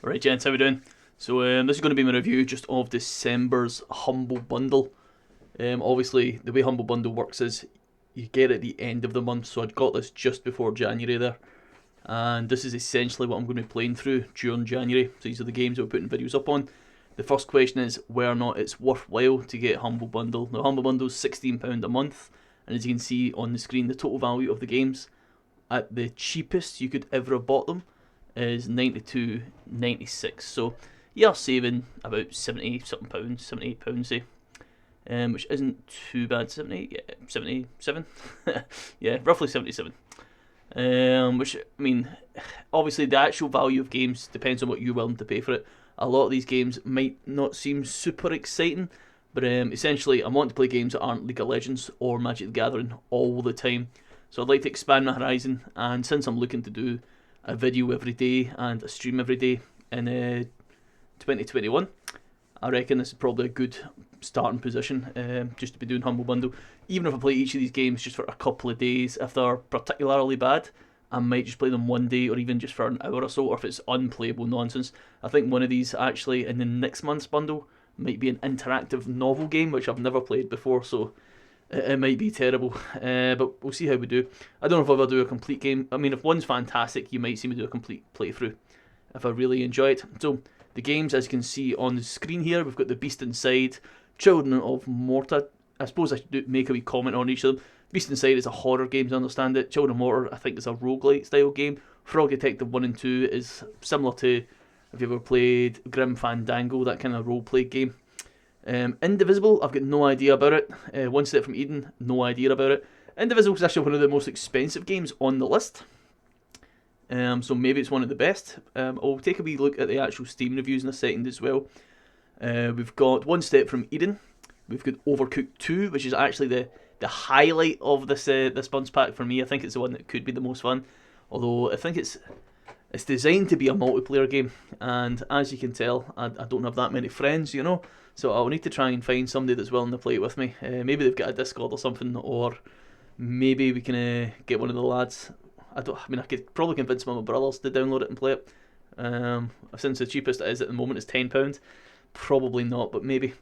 Right, gents, how we doing? So this is going to be my review just of December's Humble Bundle. Obviously, the way Humble Bundle works is you get it at the end of the month, so I'd got this just before January there. And this is essentially what I'm going to be playing through during January. So these are the games that we're putting videos up on. The first question is whether or not it's worthwhile to get Humble Bundle. Now, Humble Bundle is £16 a month, and as you can see on the screen, the total value of the games at the cheapest you could ever have bought them is 92.96. So you're saving about 70 something pounds, £78 say, which isn't too bad. 70, yeah, 77, yeah, roughly 77. Which, I mean, obviously the actual value of games depends on what you're willing to pay for it. A lot of these games might not seem super exciting, but essentially I want to play games that aren't League of Legends or Magic the Gathering all the time. So I'd like to expand my horizon, and since I'm looking to do a video every day and a stream every day in 2021, I reckon this is probably a good starting position, just to be doing Humble Bundle. Even if I play each of these games just for a couple of days, if they're particularly bad, I might just play them one day or even just for an hour or so, or if it's unplayable nonsense. I think one of these actually in the next month's bundle might be an interactive novel game, which I've never played before, so it might be terrible, but we'll see how we do. I don't know if I'll ever do a complete game. I mean, if one's fantastic, you might see me do a complete playthrough if I really enjoy it. So, the games, as you can see on the screen here, we've got The Beast Inside, Children of Morta. I suppose I should make a wee comment on each of them. Beast Inside is a horror game, as I understand it. Children of Mortar, I think, is a roguelite style game. Frog Detective 1 and 2 is similar to, if you ever played Grim Fandango, that kind of role-play game. Indivisible, I've got no idea about it. One Step from Eden, no idea about it. Indivisible is actually one of the most expensive games on the list, so maybe it's one of the best. I'll take a wee look at the actual Steam reviews in a second as well. We've got One Step from Eden. We've got Overcooked 2, which is actually the highlight of this Buns pack for me. I think it's the one that could be the most fun, although I think it's designed to be a multiplayer game, and as you can tell, I don't have that many friends, you know, so I'll need to try and find somebody that's willing to play it with me. Maybe they've got a Discord or something, or maybe we can get one of the lads. I could probably convince my brothers to download it and play it. Since the cheapest it is at the moment is £10, probably not, but maybe.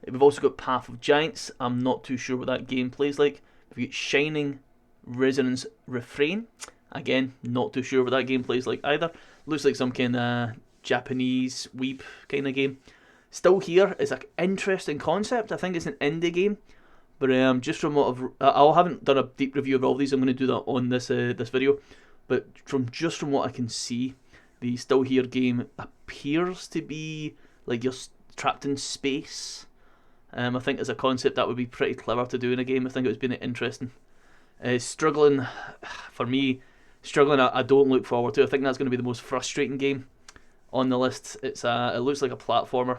We've also got Path of Giants. I'm not too sure what that game plays like. We've got Shining Resonance Refrain. Again, not too sure what that game plays like either. Looks like some kind of Japanese weep kind of game. Still Here is an interesting concept. I think it's an indie game, but just from what I haven't done a deep review of all these. I'm going to do that on this video. But from what I can see, the Still Here game appears to be like you're trapped in space. I think as a concept that would be pretty clever to do in a game. I think it was being interesting. Struggling, for me, I don't look forward to. I think that's going to be the most frustrating game on the list. It looks like a platformer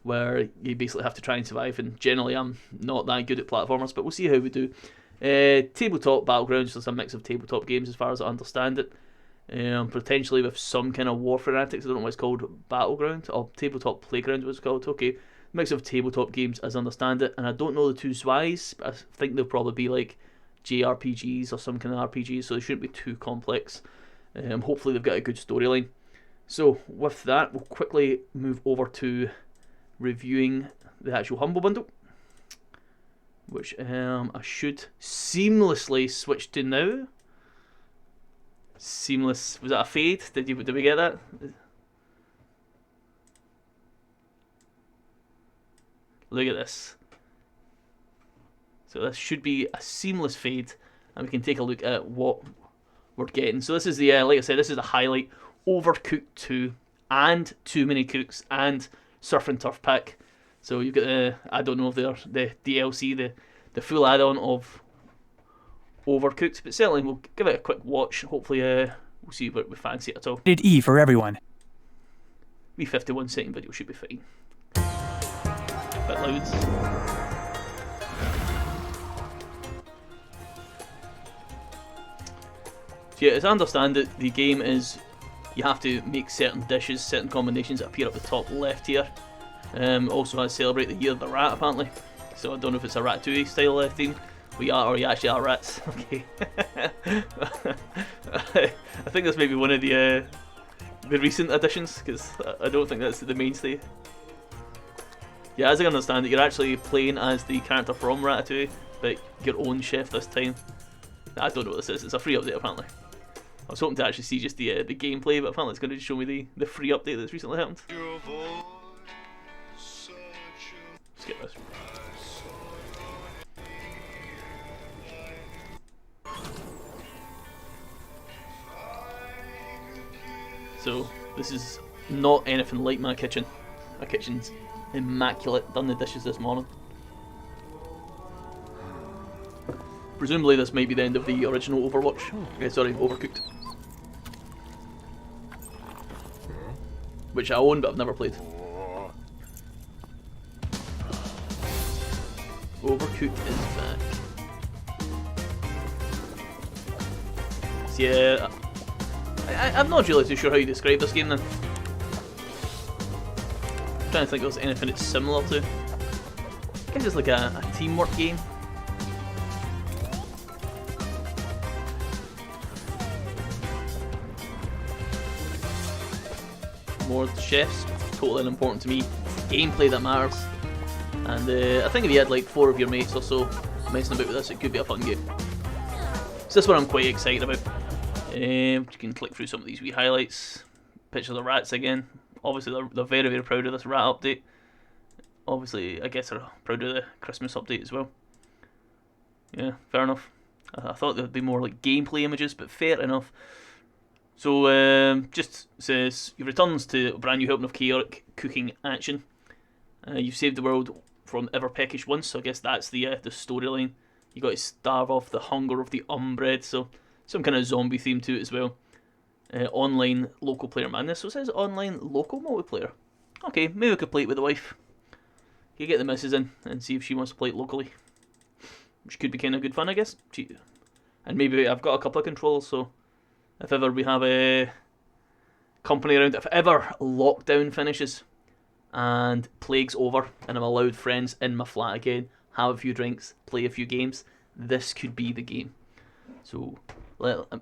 where you basically have to try and survive, and generally I'm not that good at platformers, but we'll see how we do. Tabletop Battlegrounds, so it's a mix of tabletop games as far as I understand it. Potentially with some kind of warfare antics. I don't know what it's called, Battleground, or Tabletop Playground was called, okay. Mix of tabletop games as I understand it, and I don't know the two Zwies, but I think they'll probably be like JRPGs or some kind of RPGs, so they shouldn't be too complex. Hopefully they've got a good storyline. So with that, we'll quickly move over to reviewing the actual Humble Bundle, which I should seamlessly switch to now. Seamless, was that a fade? Did we get that? Look at this. So this should be a seamless fade, and we can take a look at what we're getting. So this is the, like I said, this is the highlight. Overcooked 2 and Too Many Cooks and Surf and Turf pack. So you've got I don't know if they're the DLC, the full add-on of Overcooked, but certainly we'll give it a quick watch. Hopefully we'll see what we fancy it at all. Rated E for everyone. Wee 51-second video should be fine. Bit loud. So yeah, as I understand it, the game is you have to make certain dishes, certain combinations that appear up the top left here. Also has Celebrate the Year of the Rat apparently. So I don't know if it's a Ratatouille style theme. We are, or you actually are rats. Okay. I think that's maybe one of the the recent additions, because I don't think that's the mainstay. Yeah, as I understand it, you're actually playing as the character from Ratatouille, but your own chef this time. I don't know what this is. It's a free update apparently. I was hoping to actually see just the gameplay, but apparently it's going to show me the free update that's recently happened. Skip this. So this is not anything like my kitchen. My kitchen's immaculate. Done the dishes this morning. Presumably this might be the end of the original Overwatch. Sorry, Overcooked. Which I own but I've never played. Overcooked is back. So yeah, I'm not really too sure how you describe this game then. I'm trying to think if there's anything it's similar to. I guess it's like a teamwork game. More chefs, totally unimportant to me. It's the gameplay that matters. And I think if you had like 4 of your mates or so messing about with this, it could be a fun game. So this one I'm quite excited about. You can click through some of these wee highlights. Picture of the rats again. Obviously they're very, very proud of this rat update. Obviously, I guess they're proud of the Christmas update as well. Yeah, fair enough. I thought there'd be more like gameplay images, but fair enough. So, just says, you've returned to a brand new helping of chaotic cooking action. You've saved the world from ever peckish once, so I guess that's the storyline. You got to starve off the hunger of the unbred, so some kind of zombie theme to it as well. Online local player madness, so it says online local multiplayer. Okay, maybe we could play it with the wife. You get the missus in and see if she wants to play it locally. Which could be kind of good fun, I guess. And maybe I've got a couple of controllers, so if ever we have a company around, if ever lockdown finishes and plague's over and I'm allowed friends in my flat again, have a few drinks, play a few games, this could be the game. So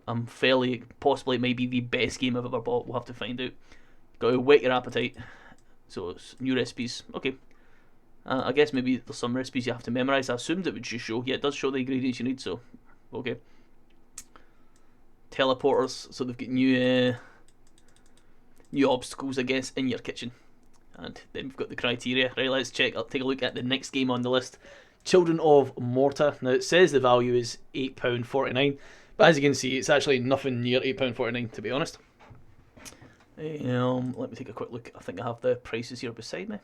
I'm fairly, possibly it may be the best game I've ever bought, we'll have to find out. Got to whet your appetite. So it's new recipes, okay. I guess maybe there's some recipes you have to memorise. I assumed it would just show, yeah, it does show the ingredients you need, so okay. Teleporters, so they've got new obstacles, I guess, in your kitchen. And then we've got the criteria. Right, let's take a look at the next game on the list. Children of Morta. Now it says the value is £8.49, but as you can see, it's actually nothing near £8.49 to be honest. Let me take a quick look. I think I have the prices here beside me.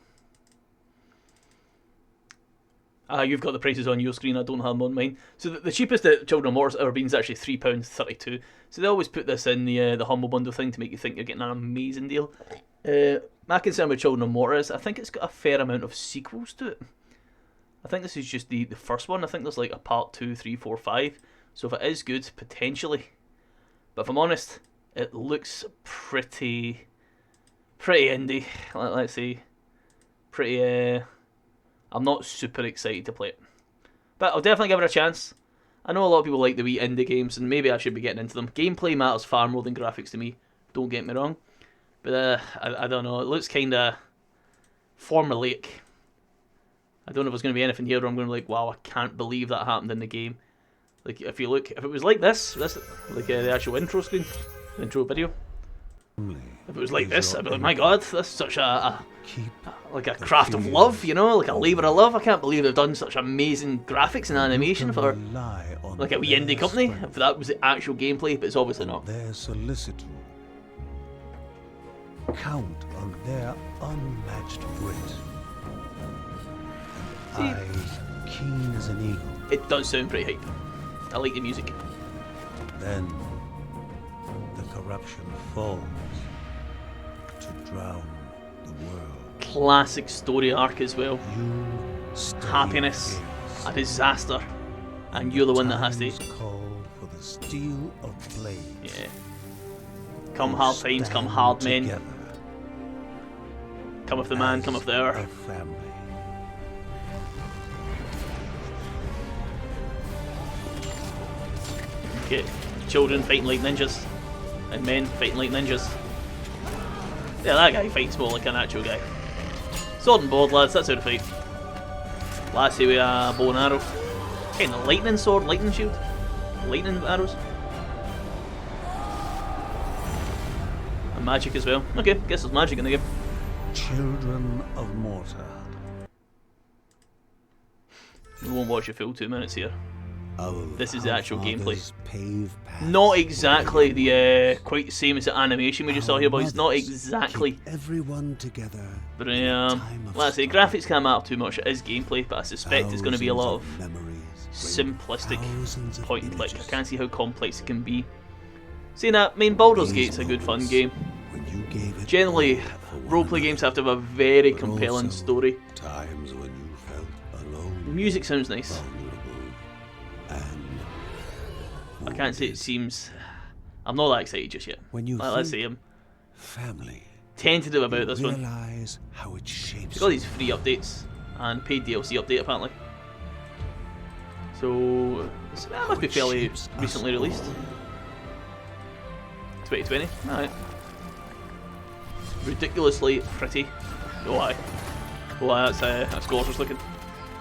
You've got the prices on your screen, I don't have them on mine. So the cheapest that Children of Morta's ever been is actually £3.32. So they always put this in the Humble Bundle thing to make you think you're getting an amazing deal. My concern with Children of Morta is I think it's got a fair amount of sequels to it. I think this is just the first one. I think there's like a part 2, 3, 4, 5. So if it is good, potentially. But if I'm honest, it looks pretty indie. Let's see. Pretty... I'm not super excited to play it. But I'll definitely give it a chance. I know a lot of people like the wee indie games, and maybe I should be getting into them. Gameplay matters far more than graphics to me, don't get me wrong. But I don't know, it looks kind of formulaic. I don't know if there's going to be anything here where I'm going to be like, wow, I can't believe that happened in the game. Like, if you look, if it was like this like the actual intro screen, the intro video. If it was like this, I'd be like, my god, that's such a craft of love, you know, like a labour of love. I can't believe they've done such amazing graphics and animation for like a wee indie company. If that was the actual gameplay, but it's obviously not. Their solicitude. Count on their unmatched wit. Eyes keen as an eagle. It does sound pretty hype. I like the music. Then the corruption falls to drown the world. Classic story arc as well. Happiness, a disaster, and you're the one that has to call for the steel of blade. Yeah. Come hard times, come hard men. Together. Come with the man, come with the hour. A family. Okay. Children fighting like ninjas, and men fighting like ninjas. Yeah, that guy fights more like an actual guy. Sword and board, lads, that's how to fight. Lassie with a bow and arrow. Kind of lightning sword, lightning shield. Lightning arrows. And magic as well. Okay, guess there's magic in the game. Children of Morta. We won't watch a full 2 minutes here. Of This is the actual gameplay. fathers pave paths Not exactly the quite the same as the animation we just saw Our here, boys. Not mothers exactly. keep everyone together. But in a time of let's say strife. graphics can't matter too much. It is gameplay, but I suspect it's going to be a lot of Memories simplistic thousands of point and click. I images. can't see how complex it can be. Saying that, Baldur's Gate's a good fun game. When you gave it Generally, all for one roleplay games have another, to have a very but compelling also story. Times when you felt alone, The music sounds nice. vulnerable, and I can't say it seems. I'm not that excited just yet. when you Let's think say I'm family, tentative about this one. realize how it shapes It's got these free updates and paid DLC update apparently. So that must be fairly recently released. 2020. Alright. Ridiculously pretty. Oh aye. Oh aye, that's gorgeous looking.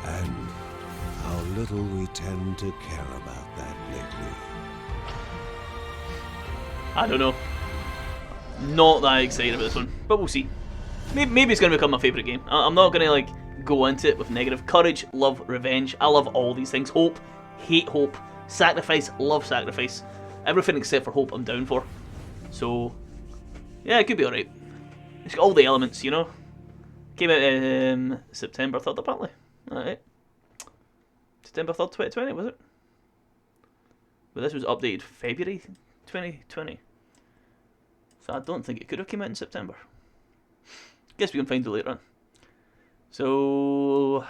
and how little we tend to care about that lately. I don't know. Not that excited about this one, but we'll see. Maybe it's going to become my favourite game. I'm not going to like go into it with negative. Courage, love, revenge. I love all these things. Hope, hate hope. Sacrifice, love sacrifice. Everything except for hope I'm down for. So, yeah, it could be alright. It's got all the elements, you know. Came out September 3rd apparently. Alright. September 3rd, 2020, was it? But this was updated February 2020. So I don't think it could have come out in September. Guess we can find it later on. So,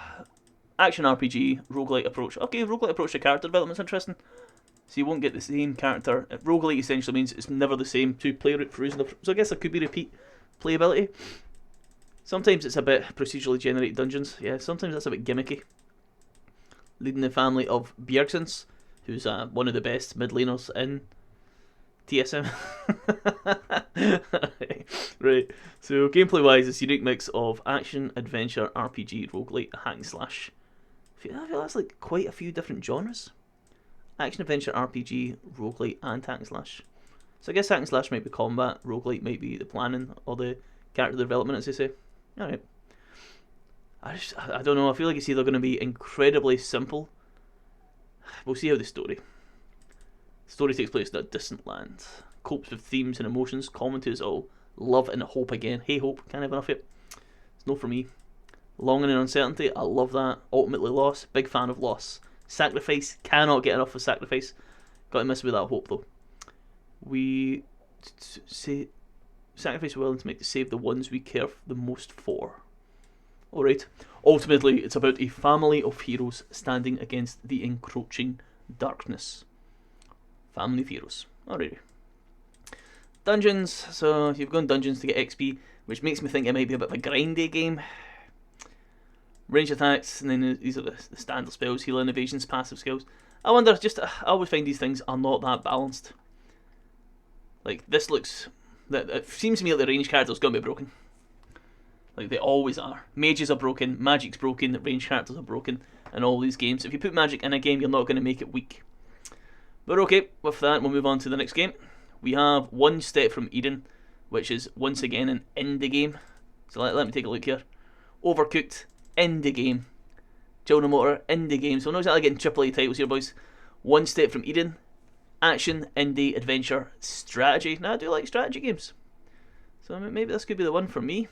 action RPG, roguelite approach. Okay, roguelite approach to character development's interesting. So you won't get the same character. Roguelite essentially means it's never the same to play for reason of. So I guess there could be repeat playability. Sometimes it's a bit procedurally generated dungeons. Yeah, sometimes that's a bit gimmicky. Leading the family of Bjergsons, who's one of the best mid laners in TSM. Right. So gameplay wise, it's a unique mix of action, adventure, RPG, roguelite, hack and slash. I feel that's like quite a few different genres. Action, adventure, RPG, roguelite, and hack and slash. So I guess hack and slash might be combat, roguelite might be the planning or the character development, as they say. Alright. I don't know, I feel like it's either going to be incredibly simple. We'll see how the story. The story takes place in a distant land. Copes with themes and emotions common to us all. Love and hope again. Hey hope, can't have enough of it. It's no for me. Longing and uncertainty, I love that. Ultimately loss, big fan of loss. Sacrifice, cannot get enough of sacrifice. Got to miss with that hope though. We say sacrifice we're willing to make to save the ones we care the most for. Alright. Ultimately, it's about a family of heroes standing against the encroaching darkness. Family of heroes. Alrighty. Dungeons. So you've gone dungeons to get XP, which makes me think it might be a bit of a grindy game. Range attacks, and then these are the standard spells, healing, evasions, passive skills. I wonder, I always find these things are not that balanced. Like, this looks... It seems to me like the range character's going to be broken. Like, they always are. Mages are broken, magic's broken, range characters are broken in all these games. If you put magic in a game, you're not going to make it weak. But okay, with that, we'll move on to the next game. We have One Step from Eden, which is, once again, an indie game. So let me take a look here. Overcooked, indie game. Children of Morta, indie game. So we're not exactly getting AAA titles here, boys. One Step from Eden. Action, indie, adventure, strategy. Now I do like strategy games. So maybe this could be the one for me.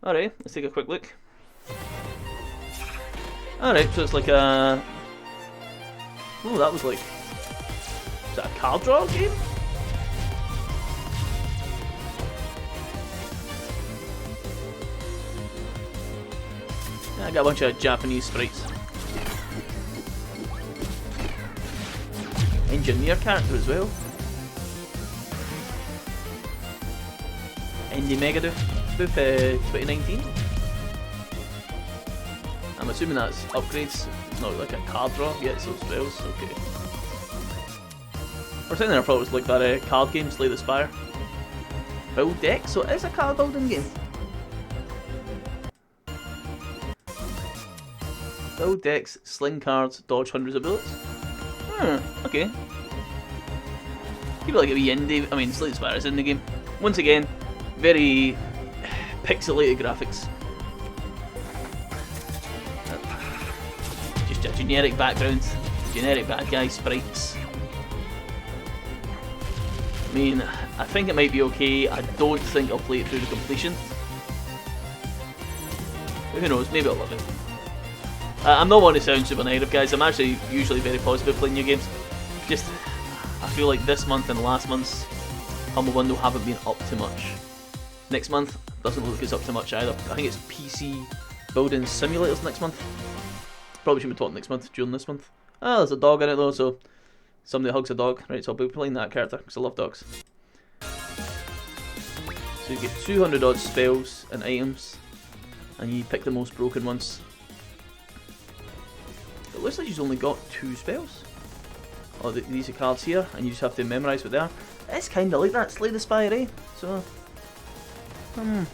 Alright, let's take a quick look. Alright, so it's like a... Oh, that was like... Is that a card draw game? Yeah, I got a bunch of Japanese sprites. Engineer character as well. Indie Megadoof 2019. I'm assuming that's upgrades. It's not like a card draw. Yeah, it's those spells. Okay. For a second there, I thought it was like that card game, Slay the Spire. Build deck, so it is a card building game. Build decks, sling cards, dodge hundreds of bullets. Okay. Keep it like a wee indie. I mean, Slay the Spire is in the game. Once again, very pixelated graphics. Just a generic background, generic bad guy sprites. I mean, I think it might be okay. I don't think I'll play it through to completion. But who knows, maybe I'll love it. I'm not one to sound super negative, guys. I'm actually usually very positive playing new games. Just, I feel like this month and last month's Humble Bundle haven't been up to much. Next month doesn't look like it's up to much either. I think it's PC Building Simulators next month. Probably shouldn't be talking next month, during this month. Ah, there's a dog in it though, so somebody hugs a dog. Right, so I'll be playing that character because I love dogs. So you get 200 odd spells and items, and you pick the most broken ones. It looks like she's only got 2 spells. Oh, these are cards here, and you just have to memorise what they are. It's kind of like that Slay the Spire, eh? So,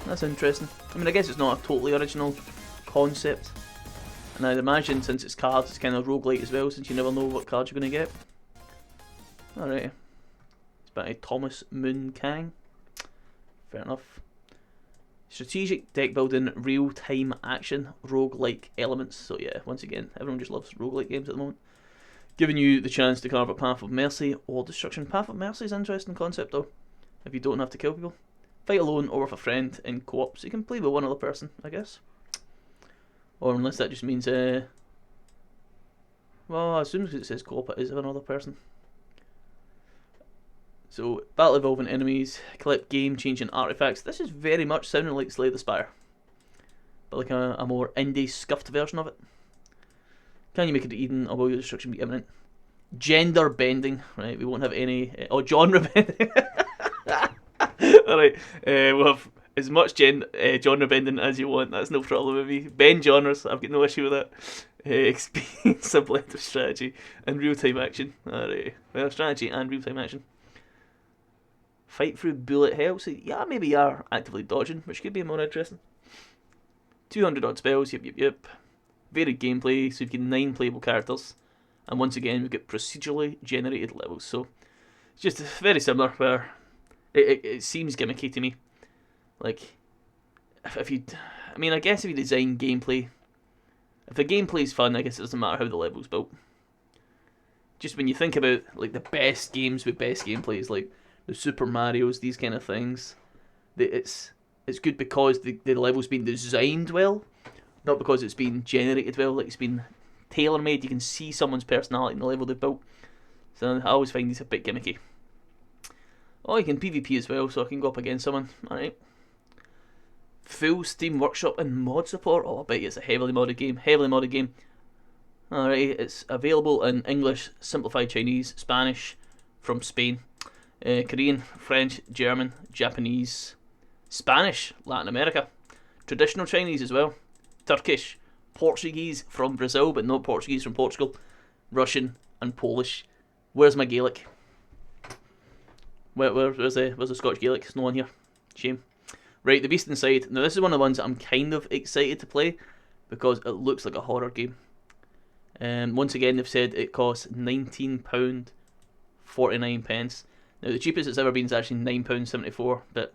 that's interesting. I mean, I guess it's not a totally original concept. And I'd imagine since it's cards, it's kind of roguelike as well, since you never know what cards you're going to get. Alright. It's by Thomas Moon Kang. Fair enough. Strategic deck building, real-time action, roguelike elements. So yeah, once again, everyone just loves roguelike games at the moment. Giving you the chance to carve a Path of Mercy or Destruction. Path of Mercy is an interesting concept though, if you don't have to kill people. Fight alone or with a friend in co-op, so you can play with one other person, I guess. Or unless that just means, well, I assume because it says co-op it is with another person. So, battle evolving enemies, collect game-changing artifacts. This is very much sounding like Slay the Spire, but like a more indie, scuffed version of it. Can you make it to Eden, or will your destruction be imminent? Gender bending, right? We won't have any... genre bending. Alright, we'll have as much genre bending as you want. That's no problem with me. Bend genres, I've got no issue with that. Experience a blend of strategy and real-time action. Alright, well, strategy and real-time action. Fight through bullet hell, so yeah, maybe you are actively dodging, which could be more interesting. 200 odd spells, yep. Varied gameplay, so you've got 9 playable characters. And once again, we've got procedurally generated levels, so it's just very similar, where it seems gimmicky to me. Like, if you, I mean, I guess if you design gameplay, if the gameplay's fun, I guess it doesn't matter how the level's built. Just when you think about, like, the best games with best gameplays, like the Super Marios, these kind of things, it's good because the level's been designed well, not because it's been generated well, like it's been tailor-made. You can see someone's personality in the level they've built. So I always find these a bit gimmicky. Oh, you can PvP as well, so I can go up against someone. Alright. Full Steam Workshop and mod support. Oh, I bet you it's a heavily modded game. Alright, it's available in English, Simplified Chinese, Spanish, from Spain, Korean, French, German, Japanese, Spanish, Latin America, traditional Chinese as well, Turkish, Portuguese from Brazil, but not Portuguese from Portugal, Russian, and Polish. Where's my Gaelic? Where's the Scottish Gaelic? There's no one here. Shame. Right, The Beast Inside. Now this is one of the ones that I'm kind of excited to play because it looks like a horror game. Once again, they've said it costs £19.49. Now the cheapest it's ever been is actually £9.74, but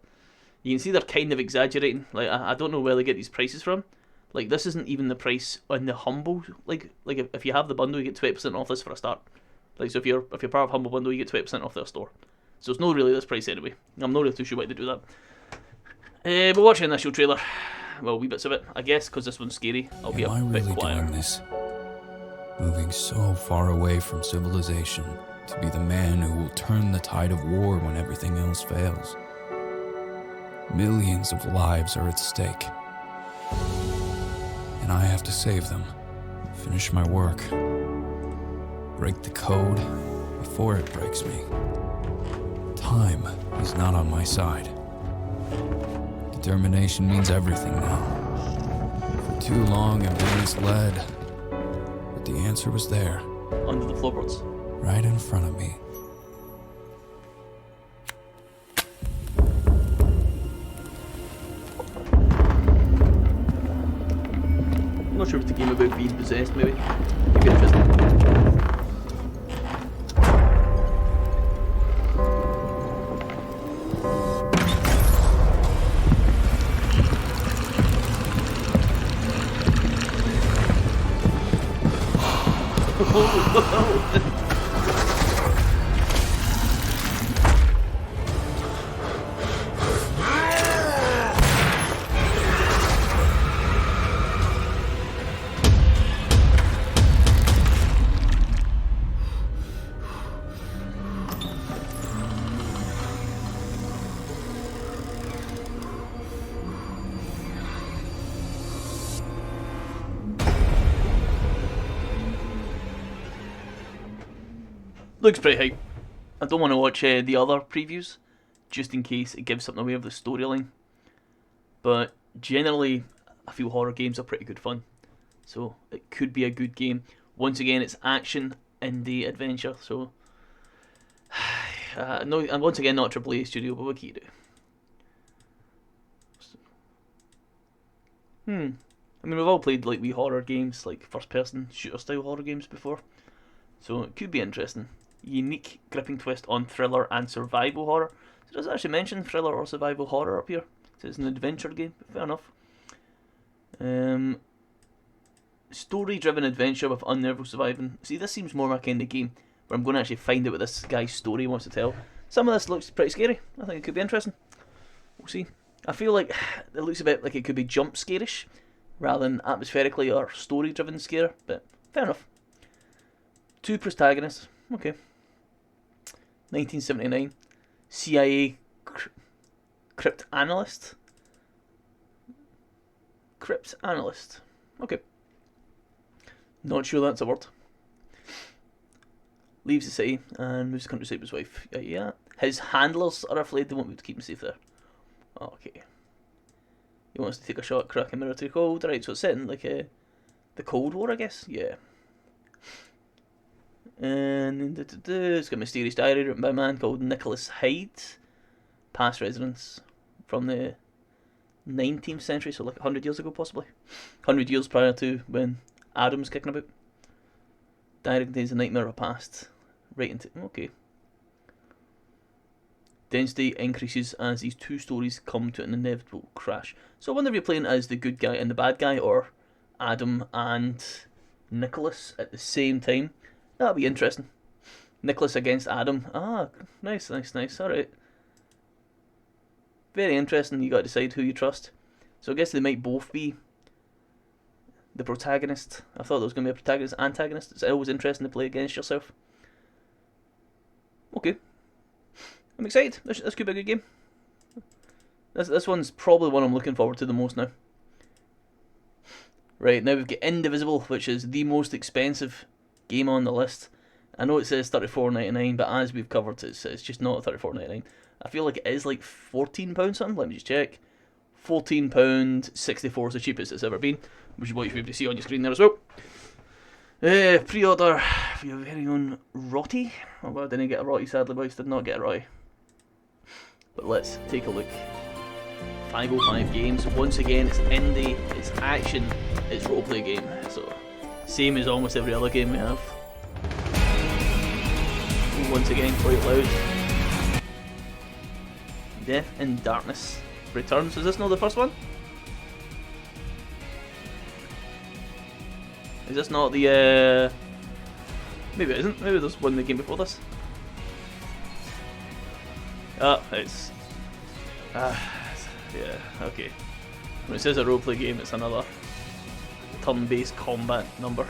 you can see they're kind of exaggerating. Like I don't know where they get these prices from. Like this isn't even the price on the Humble. Like if you have the bundle, you get 20% off this for a start. Like so if you're part of Humble Bundle, you get 20% off their store. So it's not really this price anyway. I'm not really too sure why they do that. But watch the initial trailer. Well, wee bits of it, I guess, because this one's scary. I'll be a bit quieter. Doing this? Moving so far away from civilization to be the man who will turn the tide of war when everything else fails. Millions of lives are at stake. And I have to save them. Finish my work. Break the code before it breaks me. Time is not on my side. Determination means everything now. For too long I've been misled. But the answer was there. Under the floorboards. Right in front of me. sure if it's a game about being possessed, maybe. Could be interesting. Looks pretty hype. I don't want to watch the other previews, just in case it gives something away of the storyline. But generally, I feel horror games are pretty good fun. So it could be a good game. Once again, it's action, indie, adventure. So, no, and once again, not a AAA studio, but what can you do? I mean, we've all played like wee horror games, like first-person shooter-style horror games before. So it could be interesting. Unique gripping twist on thriller and survival horror. So does it actually mention thriller or survival horror up here? So it's an adventure game, fair enough. Story-driven adventure with unnerving surviving. See, this seems more my kind of game, where I'm going to actually find out what this guy's story wants to tell. Some of this looks pretty scary. I think it could be interesting. We'll see. I feel like it looks a bit like it could be jump scarish, rather than atmospherically or story-driven scare, but fair enough. 2 protagonists. Okay. 1979. CIA crypt analyst. Crypt analyst. Okay. Not sure that's a word. Leaves the city and moves to countryside with his wife. Yeah. His handlers are afraid they won't be able to keep him safe there. Okay. He wants to take a shot at cracking military code. Right, so it's set in like the Cold War, I guess. Yeah. And it's got a mysterious diary written by a man called Nicholas Hyde. Past residents from the 19th century, so like 100 years ago possibly. 100 years prior to when Adam's kicking about. Diary contains a nightmare of a past. Right into... Okay. Density increases as these 2 stories come to an inevitable crash. So I wonder if you're playing as the good guy and the bad guy, or Adam and Nicholas at the same time. That'll be interesting. Nicholas against Adam. Ah, nice. Alright. Very interesting. You got to decide who you trust. So I guess they might both be the protagonist. I thought there was going to be a protagonist, antagonist. It's always interesting to play against yourself. Okay. I'm excited. This could be a good game. This one's probably one I'm looking forward to the most now. Right, now we've got Indivisible, which is the most expensive game on the list. I know it says $34.99, but as we've covered, it's just not $34.99. I feel like it is like £14 something. Let me just check. £14.64 is the cheapest it's ever been, which is what you should be able to see on your screen there as well. Pre-order for your very own Rotty. Oh, well, I didn't get a Rotty, sadly, boys. Did not get a Rotty. But let's take a look. 505 Games. Once again, it's indie, it's action, it's roleplay game. So, same as almost every other game we have. Once again, quite loud. Death in Darkness returns. Is this not the first one? Is this not the, maybe it isn't. Maybe there's one that came before this. Oh, it's... yeah, okay. When it says a roleplay game, it's another turn-based combat number.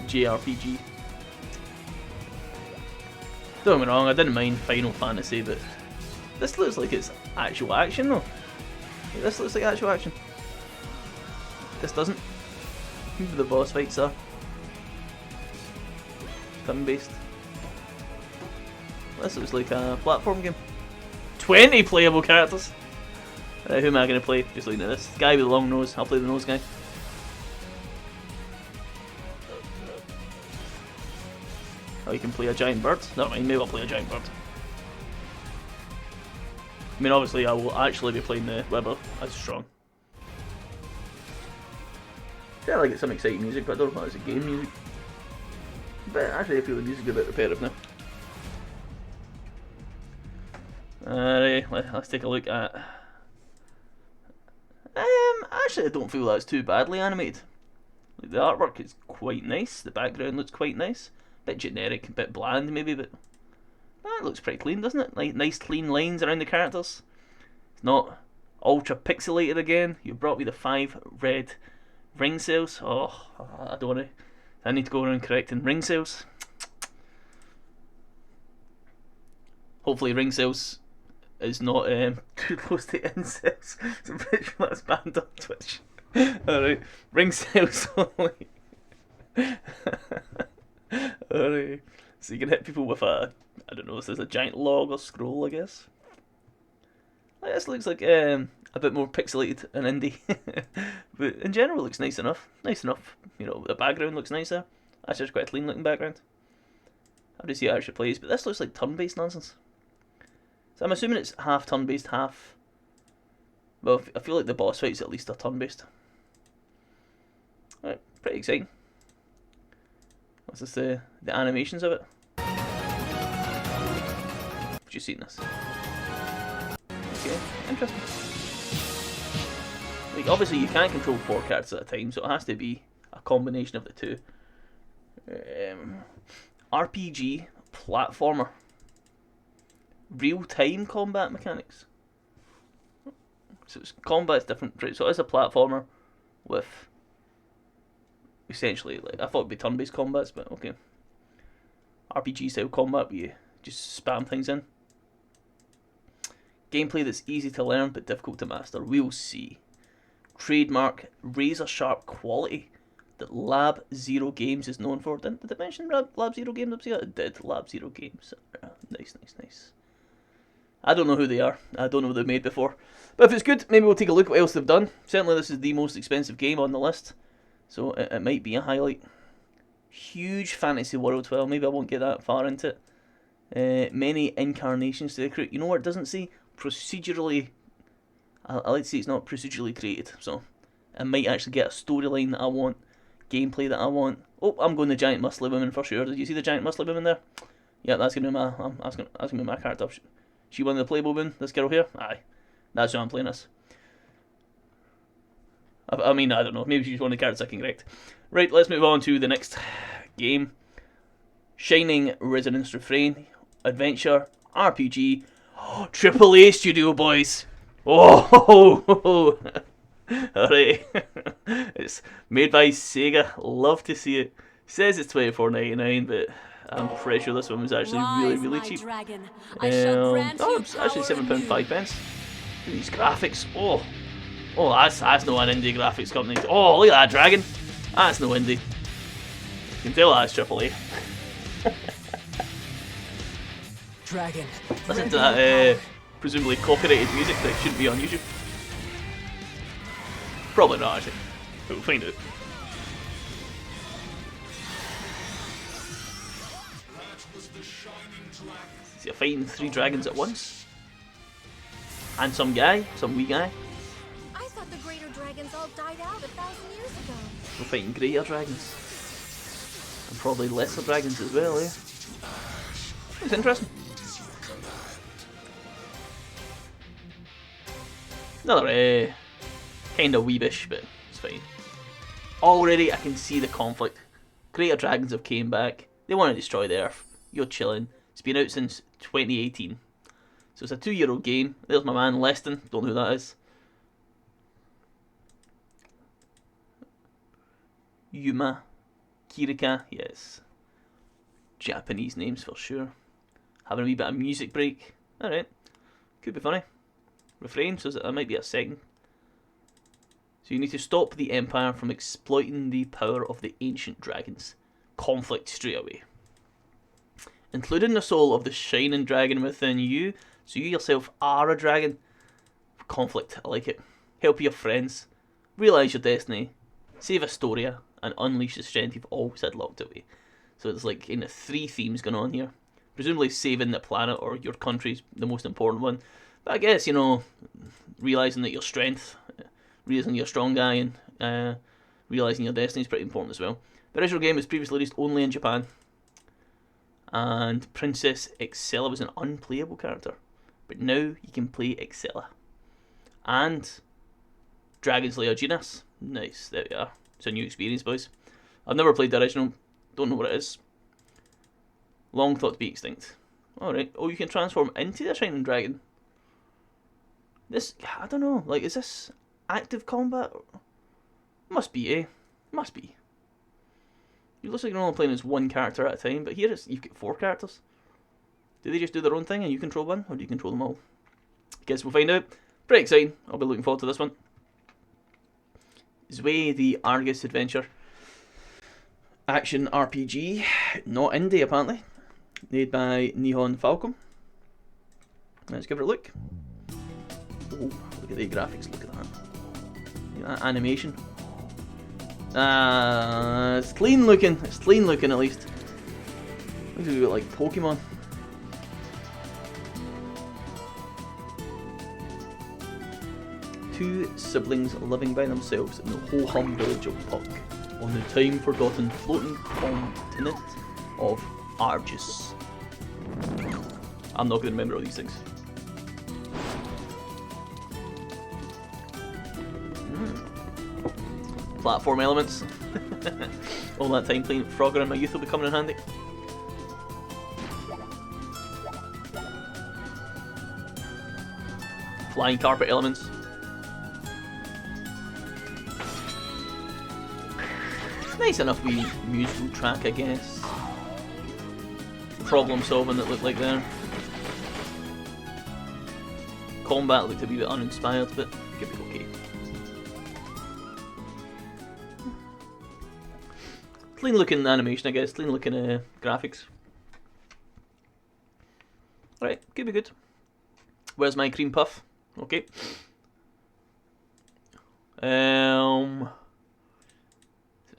JRPG. Don't get me wrong, I didn't mind Final Fantasy, but this looks like it's actual action though. This looks like actual action. This doesn't. Maybe the boss fights are turn-based. This looks like a platform game. 20 playable characters! Who am I going to play? Just looking at this. Guy with a long nose. I'll play the nose guy. Oh, you can play a giant bird? Never mind, maybe I'll play a giant bird. I mean, obviously I will actually be playing the Weber as strong. felt like it's some exciting music, but I don't know if it's a game music. But actually I feel the music's a bit repetitive now. Alright, let's take a look at... actually I don't feel that's too badly animated. Like, the artwork is quite nice, the background looks quite nice. Bit generic, a bit bland maybe, but that looks pretty clean, doesn't it? Like nice clean lines around the characters. It's not ultra pixelated again. You brought me the 5 red ring cells. Oh, I don't want to. I need to go around correcting ring cells. Hopefully ring cells is not too close to incels. So I'm pretty sure that's banned on Twitch. Alright, ring cells only. Alright, so you can hit people with a, I don't know, this is a giant log or scroll, I guess. Like, this looks like a bit more pixelated and indie. But in general it looks nice enough. Nice enough. You know, the background looks nicer. That's just quite a clean looking background. How do you see how it actually plays? But this looks like turn-based nonsense. So I'm assuming it's half turn-based, half... Well, I feel like the boss fights at least are turn-based. Alright, pretty exciting. What's this, the animations of it? Have you seen this? Okay, interesting. Like, obviously you can't control 4 characters at a time, so it has to be a combination of the two. RPG, platformer. Real-time combat mechanics. So it's combat's different, right? So it's a platformer with essentially, like, I thought it'd be turn-based combats, but okay. RPG style combat where you just spam things in. Gameplay that's easy to learn but difficult to master. We'll see. Trademark razor sharp quality that Lab Zero Games is known for. Did it mention Lab Zero Games up here? It did. Lab Zero Games. Nice, nice, nice. I don't know who they are. I don't know what they've made before. But if it's good, maybe we'll take a look at what else they've done. Certainly this is the most expensive game on the list, so it might be a highlight. Huge fantasy world. Well, maybe I won't get that far into it. Many incarnations to recruit. You know what it doesn't say? Procedurally... I like to say it's not procedurally created, so I might actually get a storyline that I want, gameplay that I want. Oh, I'm going the giant muscly woman for sure. Did you see the giant muscly woman there? Yeah, that's gonna be my that's gonna be my character. She won the Playboy woman. This girl here. Aye, that's who I'm playing as. I mean, I don't know. Maybe she's one of the characters I can correct. Right, let's move on to the next game. Shining Resonance Refrain Adventure RPG. Oh, AAA Studio, boys. Oh, alright. It's made by Sega. Love to see it. Says it's $24.99, but I'm pretty sure this one was actually really cheap. Oh, it's actually £7.05. These graphics. Oh, that's no an indie graphics company. Oh, look at that dragon. That's no indie. You can tell that's AAA. Dragon. Listen to that. Presumably copyrighted music that shouldn't be on YouTube. Probably not, actually. But we'll find out. So you're fighting 3 dragons at once? And some wee guy. I thought the greater dragons all died out 1,000 years ago. We're fighting greater dragons. And probably lesser dragons as well, eh? It's interesting. Another kind of weebish, but it's fine. Already I can see the conflict. Greater dragons have came back. They want to destroy the Earth. You're chilling. It's been out since 2018. So it's a 2-year-old game. There's my man Leston. Don't know who that is. Yuma. Kirika. Yes. Japanese names for sure. Having a wee bit of music break. Alright. Could be funny. Refrain, so that might be a second. So you need to stop the Empire from exploiting the power of the ancient dragons. Conflict straight away. Including the soul of the shining dragon within you, so you yourself are a dragon. Conflict, I like it. Help your friends. Realise your destiny. Save Astoria. And unleash the strength you've always had locked away. So there's like 3 themes going on here. Presumably saving the planet or your country's the most important one. But I guess, you know, realising that your strength, realising you're a strong guy and realising your destiny is pretty important as well. The original game was previously released only in Japan, and Princess Excella was an unplayable character, but now you can play Excella. And Dragon Slayer Genas. Nice, there we are. It's a new experience, boys. I've never played the original, don't know what it is. Long thought to be extinct. Alright, oh, you can transform into the Shining Dragon. This, I don't know, like, is this active combat? Must be, eh? Must be. It looks like you're only playing as one character at a time, but here you've got 4 characters. Do they just do their own thing and you control one, or do you control them all? Guess we'll find out. Pretty exciting. I'll be looking forward to this one. Zwei the Argus Adventure. Action RPG. Not indie, apparently. Made by Nihon Falcom. Let's give it a look. Oh, look at the graphics. Look at that. Look at that animation. It's clean looking. It's clean looking, at least. Looks a bit like Pokemon. Two siblings living by themselves in the ho-hum village of Puck, on the time-forgotten floating continent of Argus. I'm not going to remember all these things. Platform elements. All that time playing Frogger in my youth will be coming in handy. Flying carpet elements. Nice enough wee musical track, I guess. Problem solving that looked like there. Combat looked a wee bit uninspired, but could be okay. Clean looking animation, I guess. Clean looking graphics. Right, could be good. Where's my cream puff? Okay.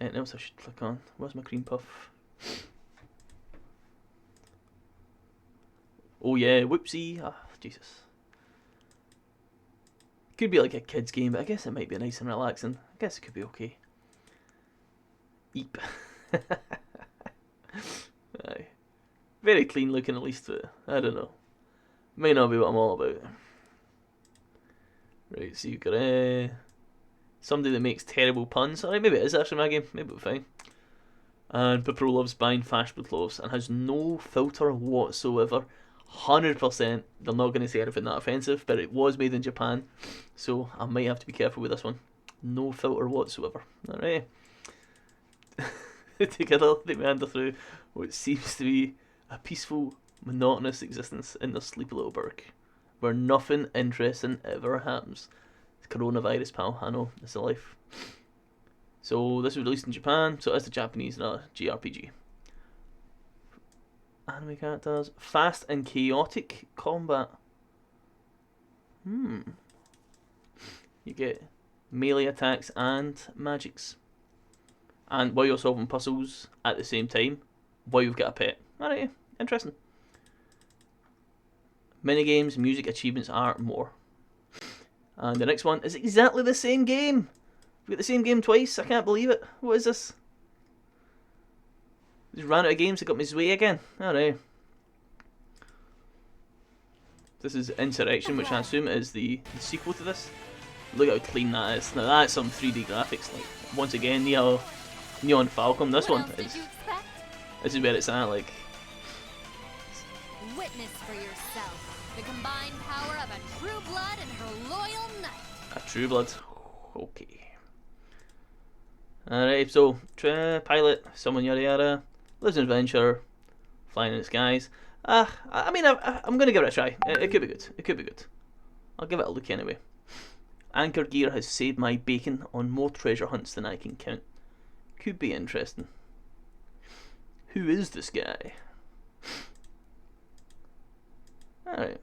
Anything else I should click on? Where's my cream puff? Oh yeah, whoopsie. Ah, Jesus. Could be like a kid's game, but I guess it might be nice and relaxing. I guess it could be okay. Eep. Aye. Very clean looking, at least, but I don't know. May not be what I'm all about. Right, so you've got somebody that makes terrible puns. Alright, maybe it is actually my game. Maybe it'll be fine. And Pipro loves buying fashionable clothes and has no filter whatsoever. 100% they're not going to say anything that offensive, but it was made in Japan, so I might have to be careful with this one. No filter whatsoever. Alright. Together they meander through what seems to be a peaceful, monotonous existence in their sleepy little burg, where nothing interesting ever happens. It's coronavirus, pal. I know, it's the life. So this was released in Japan, so it's the Japanese JRPG. Anime characters, fast and chaotic combat. You get melee attacks and magics. And while you're solving puzzles at the same time, while you've got a pet. Alright, interesting. Minigames, music, achievements, art, more. And the next one is exactly the same game. We've got the same game twice, I can't believe it. What is this? Just ran out of games that got me Zwei again. Alright. This is Insurrection, which I assume is the sequel to this. Look how clean that is. Now that's some 3D graphics. Like, once again, Nihon Falcom. This one is. This is where it's at. Like. Witness for yourself the combined power of a true blood and her loyal knight. A true blood. Okay. Alright, so pilot, someone yada yada, lives in adventure, flying in the skies. I mean, I'm gonna give it a try. It could be good. It could be good. I'll give it a look anyway. Anchor Gear has saved my bacon on more treasure hunts than I can count. Could be interesting. Who is this guy? Alright.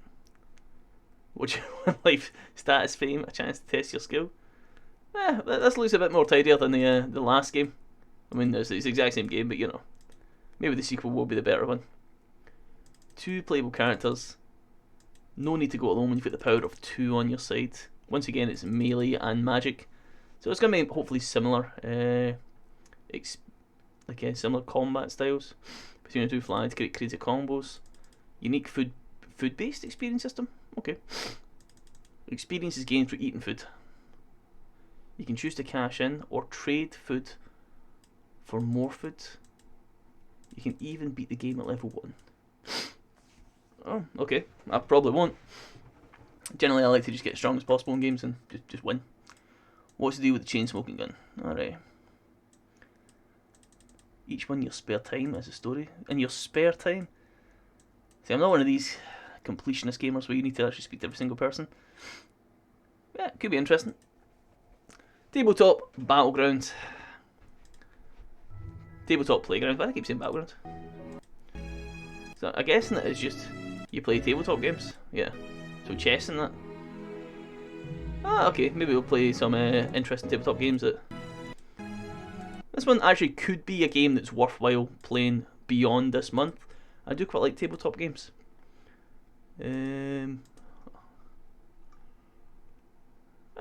Would you want life, status, fame, a chance to test your skill? This looks a bit more tidier than the last game. I mean, it's the exact same game, but you know. Maybe the sequel will be the better one. 2 playable characters. No need to go alone when you've got the power of 2 on your side. Once again, it's melee and magic. So it's going to be hopefully similar, similar combat styles between the two flags. Create crazy combos. Unique food-based experience system. Okay. Experience is gained for eating food. You can choose to cash in or trade food for more food. You can even beat the game at level 1. Oh, okay. I probably won't. Generally, I like to just get as strong as possible in games and just win. What's the deal with the chain smoking gun? Alright. Each one in your spare time as a story. In your spare time? See, I'm not one of these completionist gamers where you need to actually speak to every single person. Yeah, it could be interesting. Tabletop Battleground. Tabletop Playground. Why do I keep saying Battleground? So I'm guessing that it's just you play tabletop games. Yeah. So chess and that. Ah, okay. Maybe we'll play some interesting tabletop games. This one actually could be a game that's worthwhile playing beyond this month. I do quite like tabletop games.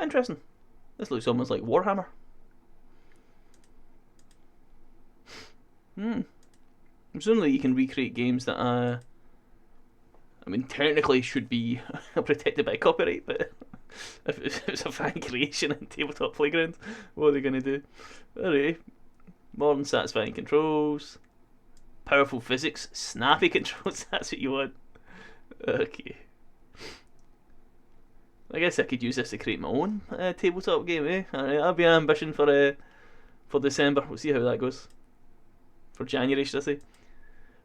Interesting. This looks almost like Warhammer. Presumably you can recreate games that I mean technically should be protected by copyright, but if it's a fan creation in Tabletop Playground, what are they going to do? Alright. Modern satisfying controls. Powerful physics. Snappy controls, that's what you want. Okay. I guess I could use this to create my own tabletop game, eh? Alright, that'll be an ambition for December. We'll see how that goes. For January, should I say.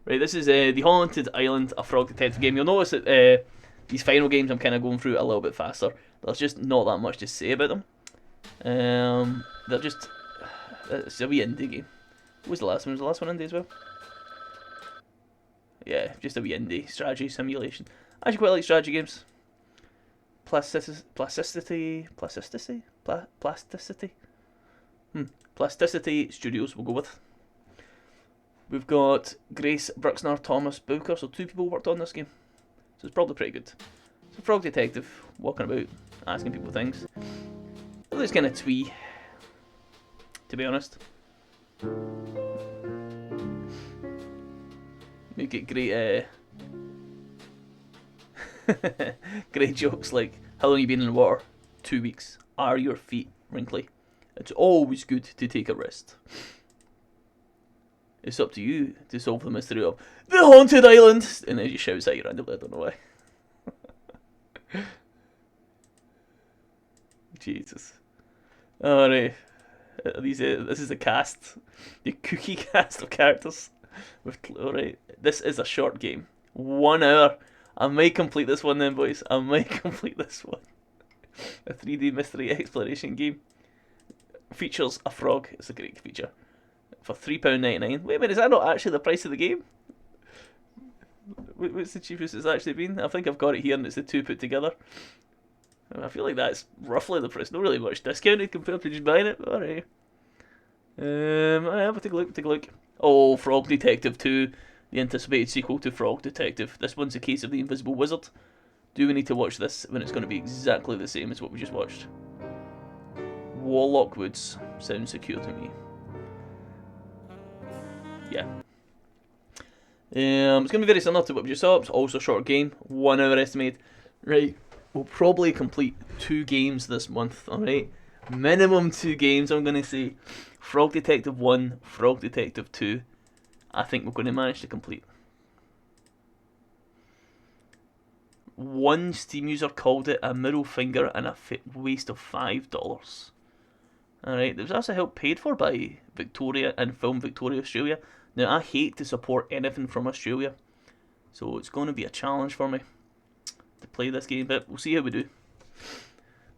Right, this is The Haunted Island, a Frog Detective game. You'll notice that these final games I'm kind of going through a little bit faster. There's just not that much to say about them. They're just... it's a wee indie game. What was the last one? Was the last one indie as well? Yeah, just a wee indie strategy simulation. I actually quite like strategy games. Plasticity Studios we'll go with. We've got Grace Bruxner, Thomas Booker, so 2 people worked on this game. So it's probably pretty good. It's a frog detective walking about, asking people things. It looks kind of twee, to be honest. You get great great jokes like, how long have you been in the water? 2 weeks. Are your feet wrinkly? It's always good to take a rest. It's up to you to solve the mystery of the Haunted Island! And then he shouts at you randomly, I don't know why. Jesus. Alright. This is the cast. The cookie cast of characters. Alright. This is a short game. 1 hour. I might complete this one then, boys. I might complete this one. A 3D mystery exploration game. Features a frog. It's a great feature. For £3.99. Wait a minute, is that not actually the price of the game? What's the cheapest it's actually been? I think I've got it here and it's the 2 put together. I feel like that's roughly the price. Not really much discounted compared to just buying it. Alright. Have a take a look. Oh, Frog Detective 2. The anticipated sequel to Frog Detective. This one's the case of the Invisible Wizard. Do we need to watch this when it's going to be exactly the same as what we just watched? Warlock Woods sounds secure to me. Yeah. It's going to be very similar to what we just saw. It's also a short game. 1 hour estimated. Right. We'll probably complete 2 games this month. Alright. Minimum 2 games, I'm going to say. Frog Detective 1, Frog Detective 2. I think we're going to manage to complete. One Steam user called it a middle finger and a waste of $5. Alright, there was also help paid for by Victoria and Film Victoria Australia. Now, I hate to support anything from Australia, so it's going to be a challenge for me to play this game, but we'll see how we do.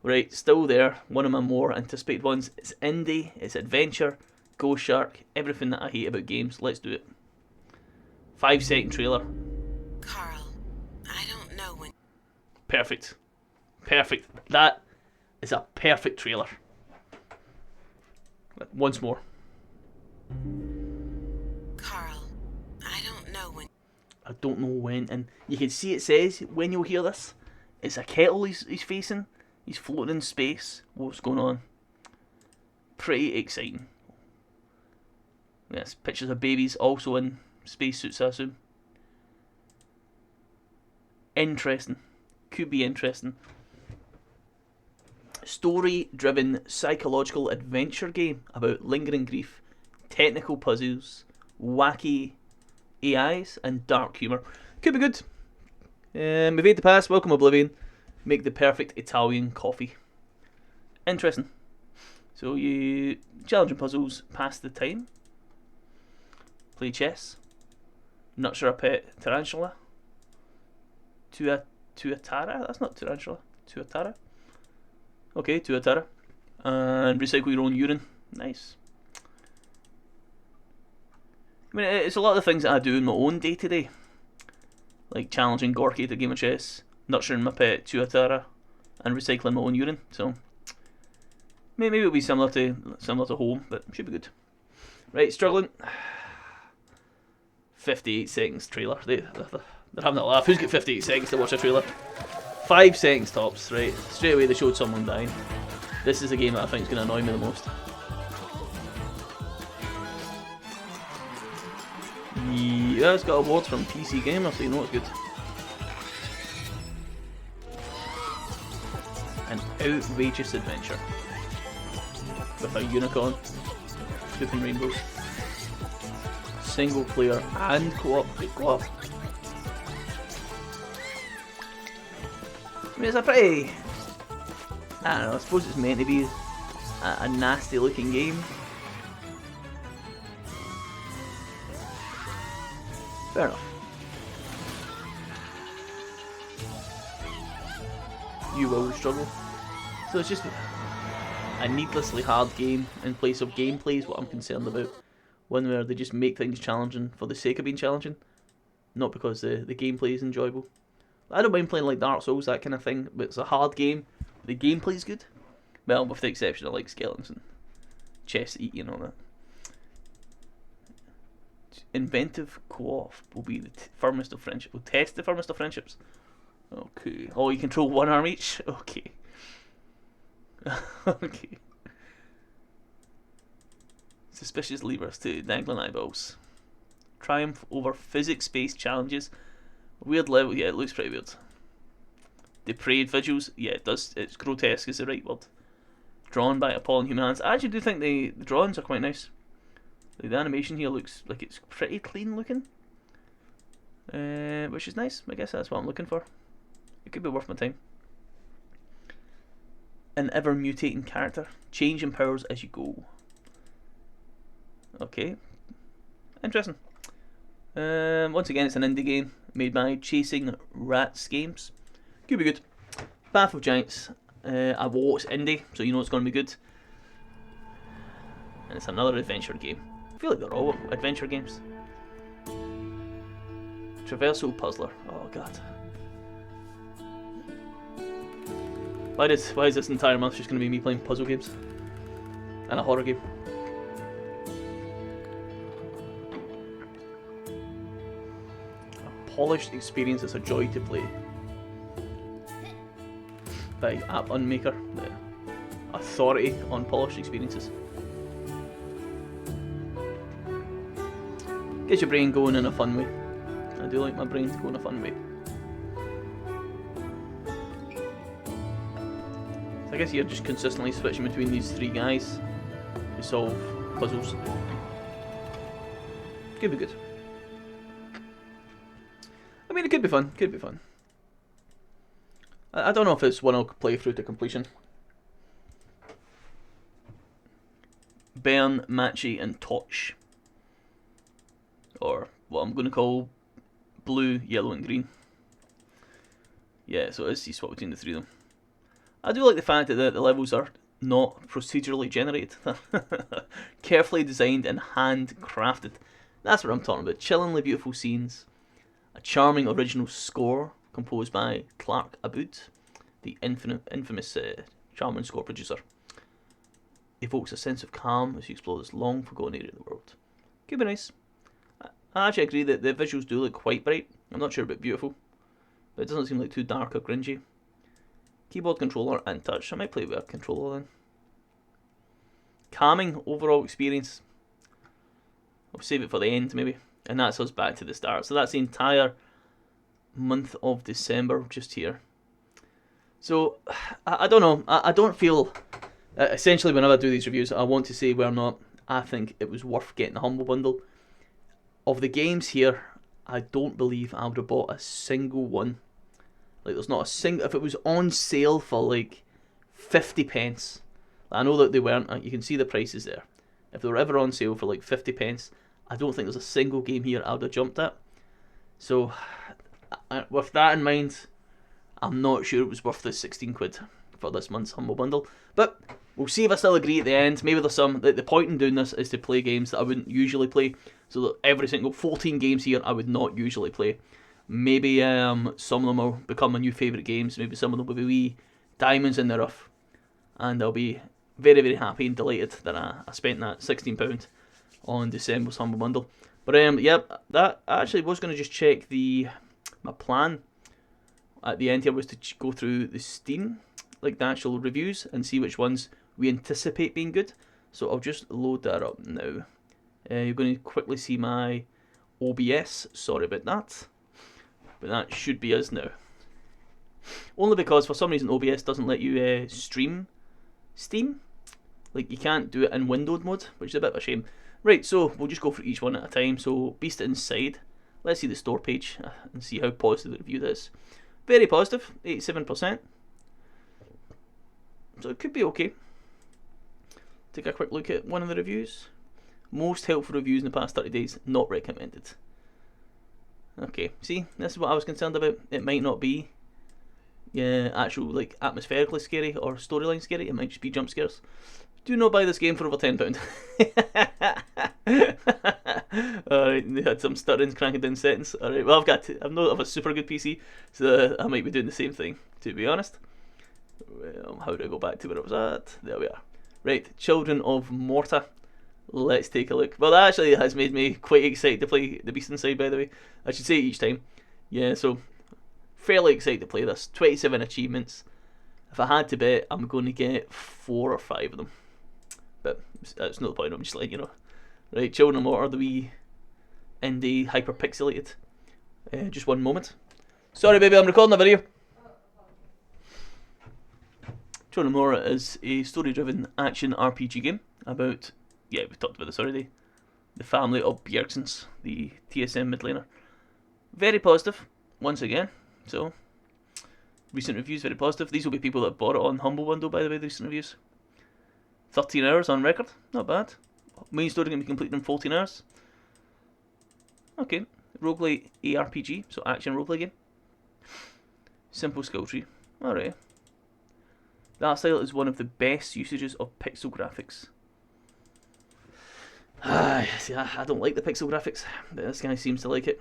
Right, still there, one of my more anticipated ones. It's indie, it's adventure, Ghost Shark, everything that I hate about games. Let's do it. 5-second trailer. Carl, I don't know when... Perfect. Perfect. That is a perfect trailer. Once more. Carl, I don't know when... I don't know when, and you can see it says, when you'll hear this, it's a kettle he's facing. He's floating in space. What's going on? pretty exciting. Yes, pictures of babies also in spacesuits, I assume. Interesting. Could be interesting. Story-driven psychological adventure game about lingering grief, technical puzzles, wacky AIs, and dark humour. Could be good. Evade the past, welcome Oblivion. Make the perfect Italian coffee. Interesting. So you challenging puzzles, pass the time. Play chess. Nurture a pet tarantula. Tuatara? That's not tarantula. Tuatara? Okay, Tuatara. And recycle your own urine. Nice. I mean, it's a lot of the things that I do in my own day to day. Like challenging Gorky to a game of chess, nurturing my pet Tuatara, and recycling my own urine. So maybe it'll be similar to home, but should be good. Right, struggling. 58 seconds trailer. They're having a laugh. Who's got 58 seconds to watch a trailer? 5 seconds tops, right? Straight away they showed someone dying. This is a game that I think is going to annoy me the most. Yeah, it's got awards from PC Gamer, so you know it's good. An outrageous adventure. With a unicorn. Scooping rainbows. Single player and co-op. Good co-op. I mean, it's a pretty... I don't know, I suppose it's meant to be a nasty looking game. Fair enough. You will struggle. So it's just a needlessly hard game in place of gameplay is what I'm concerned about. One where they just make things challenging for the sake of being challenging, not because the gameplay is enjoyable. I don't mind playing like Dark Souls, that kind of thing, but it's a hard game. The gameplay is good. Well, with the exception of like skeletons and chest eating and all that. Inventive co-op will be the firmest of friendship. Will test the firmest of friendships. Okay. Oh, you control one arm each? Okay. Okay. Suspicious levers to dangling eyeballs. Triumph over physics-based challenges. Weird level, yeah, it looks pretty weird. Depraved visuals, yeah, it does. It's grotesque is the right word. Drawn by appalling human hands. I actually do think the drawings are quite nice. Like the animation here looks like it's pretty clean looking. Which is nice. I guess that's what I'm looking for. It could be worth my time. An ever mutating character. Changing powers as you go. Okay. Interesting. Once again, it's an indie game made by Chasing Rats Games. Could be good. Path of Giants. It's indie, so you know it's going to be good. And it's another adventure game. I feel like they're all adventure games. Traversal Puzzler. Oh god. Why is this entire month just going to be me playing puzzle games? And a horror game? A polished experience that's a joy to play. By App Unmaker, the authority on polished experiences. Gets your brain going in a fun way. I do like my brain to go in a fun way. So I guess you're just consistently switching between these three guys to solve puzzles. Could be good. I mean, it could be fun. Could be fun. I don't know if it's one I'll play through to completion. Bern, Matchy, and Toch. Or what I'm going to call blue, yellow, and green. Yeah, so it is you swap between the three of them. I do like the fact that the levels are not procedurally generated. Carefully designed and handcrafted. That's what I'm talking about. Chillingly beautiful scenes. A charming original score composed by Clark Aboud, the infamous charming score producer. Evokes a sense of calm as you explore this long forgotten area of the world. Could be nice. I actually agree that the visuals do look quite bright. I'm not sure about beautiful, but it doesn't seem like too dark or cringy. Keyboard controller and touch. I might play with a controller then. calming overall experience. I'll save it for the end maybe, and that's us back to the start. So that's the entire month of December just here. So I don't know. I don't feel. Essentially, whenever I do these reviews, I want to say whether or not I think it was worth getting the Humble Bundle. Of the games here, I don't believe I would have bought a single one. Like, there's not a single. If it was on sale for like 50 pence, I know that they weren't. You can see the prices there. If they were ever on sale for like 50 pence, I don't think there's a single game here I would have jumped at. So, with that in mind, I'm not sure it was worth the 16 quid for this month's Humble Bundle. But we'll see if I still agree at the end. Maybe there's some. The point in doing this is to play games that I wouldn't usually play. So that every single 14 games here I would not usually play. Maybe some of them will become my new favourite games. Maybe some of them will be wee diamonds in the rough. And I'll be very, very happy and delighted that I spent that £16 on December's Humble Bundle. But yeah, that I actually was going to just check my plan at the end here was to go through the Steam, like the actual reviews, and see which ones we anticipate being good. So I'll just load that up now. You're going to quickly see my OBS. Sorry about that. But that should be us now. Only because for some reason OBS doesn't let you stream Steam. Like, you can't do it in windowed mode, which is a bit of a shame. Right, so we'll just go for each one at a time. So Beast Inside. Let's see the store page and see how positive the review is. Very positive, 87%. So it could be okay. Take a quick look at one of the reviews. Most helpful reviews in the past 30 days, not recommended. Okay, see, this is what I was concerned about. It might not be actual, like, atmospherically scary or storyline scary. It might just be jump scares. Do not buy this game for over £10. Alright, they had some stuttering, cranking down settings. Alright, well, I know I have a super good PC, so I might be doing the same thing, to be honest. Well, how do I go back to where I was at? There we are. Right, Children of Morta. Let's take a look. Well, that actually has made me quite excited to play The Beast Inside, by the way. I should say it each time. Yeah, so fairly excited to play this. 27 achievements. If I had to bet, I'm going to get 4 or 5 of them. But that's not the point, I'm just letting you know. Right, Children of Morta, the wee indie hyper-pixelated. Just one moment. Sorry baby, I'm recording a video. Children of Morta is a story-driven action RPG game about, yeah, we talked about this already, the family of Bjergsons, the TSM mid laner. Very positive, once again. So, recent reviews, very positive. These will be people that bought it on Humble Bundle, by the way, the recent reviews. 13 hours on record, not bad. Main story can be completed in 14 hours. Okay, roguelite ARPG, so action roleplay game. Simple skill tree, alright. The art style is one of the best usages of pixel graphics. See, I don't like the pixel graphics, but this guy seems to like it.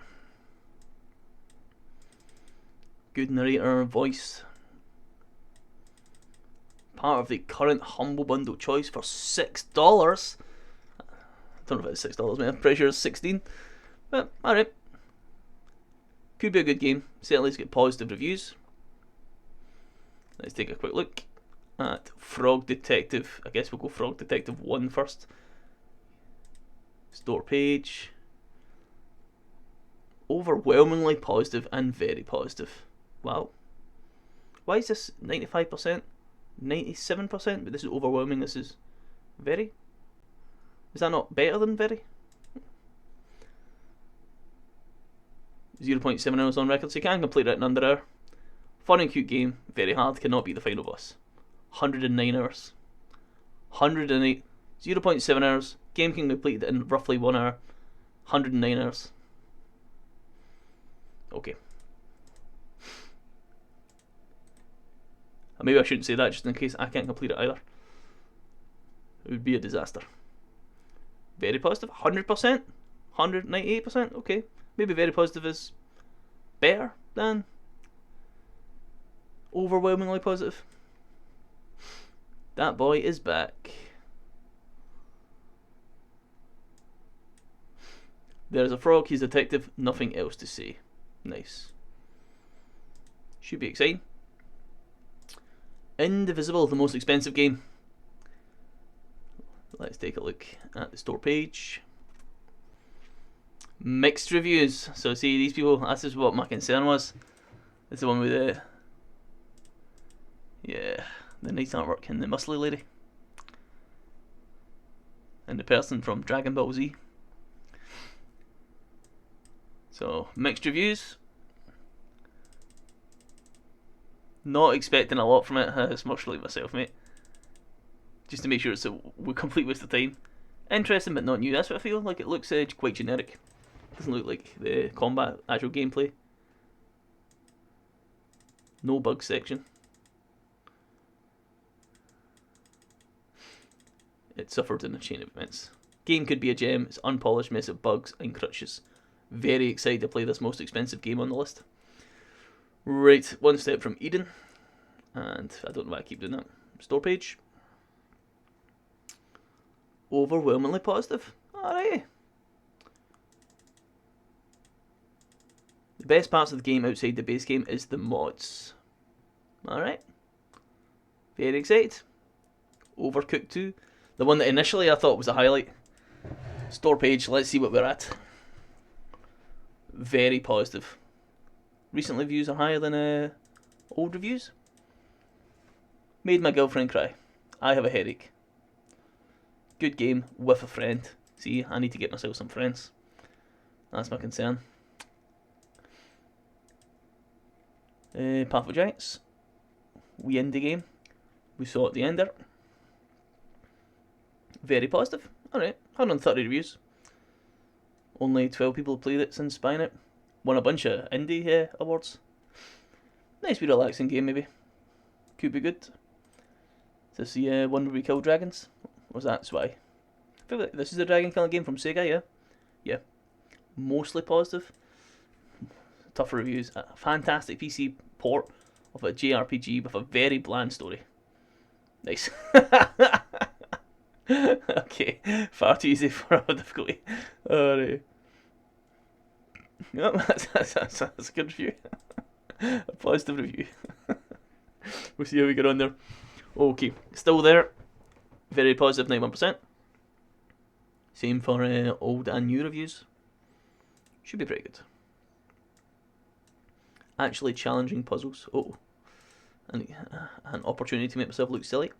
Good narrator, voice. Part of the current Humble Bundle choice for $6. I don't know if it's $6, man. I'm pretty sure it's 16. But, alright. Could be a good game. Certainly it's got positive reviews. Let's take a quick look at Frog Detective. I guess we'll go Frog Detective 1 first. Store page. Overwhelmingly positive and very positive. Wow. Why is this 95%? 97%? But this is overwhelming. This is very. Is that not better than very? 0.7 hours on record, so you can complete it in under an hour. Fun and cute game, very hard, cannot beat the final boss. 109 hours. 108. 0.7 hours, game can complete it in roughly 1 hour. 109 hours. Okay. Maybe I shouldn't say that just in case I can't complete it either. It would be a disaster. Very positive, 100%? 198%? Okay. Maybe very positive is better than overwhelmingly positive. That boy is back. There's a frog, he's a detective, nothing else to say. Nice. Should be exciting. Indivisible, the most expensive game. Let's take a look at the store page. Mixed reviews. So see, these people, this is what my concern was. It's the one with the, yeah, the nice artwork and the muscly lady. And the person from Dragon Ball Z. So, mixed reviews. Not expecting a lot from it, as much like myself, mate. Just to make sure it's a complete waste of time. Interesting but not new, that's what I feel. Like, it looks quite generic. Doesn't look like the combat, actual gameplay. No bug section. It suffered in a chain of events. Game could be a gem, it's unpolished mess of bugs and crutches. Very excited to play this most expensive game on the list. Right, one step from Eden. And I don't know why I keep doing that. Store page. Overwhelmingly positive. Alright. The best parts of the game outside the base game is the mods. Alright. Very excited. Overcooked 2. The one that initially I thought was a highlight. Store page, let's see what we're at. Very positive. Recent reviews are higher than old reviews. Made my girlfriend cry. I have a headache. Good game with a friend. See, I need to get myself some friends. That's my concern. Path of Giants. We end the game. We saw at the ender. Very positive. Alright, 130 reviews. Only 12 people played it since buying it. Won a bunch of indie awards. Nice wee relaxing game maybe. Could be good. To see one where we kill dragons. Or was that Zwei? I feel like this is a dragon killing game from Sega, yeah? Yeah. Mostly positive. Tough reviews. A fantastic PC port of a JRPG with a very bland story. Nice. Okay, far too easy for our difficulty. Alright. Yep, that's a good review. A positive review. We'll see how we get on there. Okay, still there. Very positive, 91%. Same for old and new reviews. Should be pretty good. Actually challenging puzzles. Oh. And an opportunity to make myself look silly.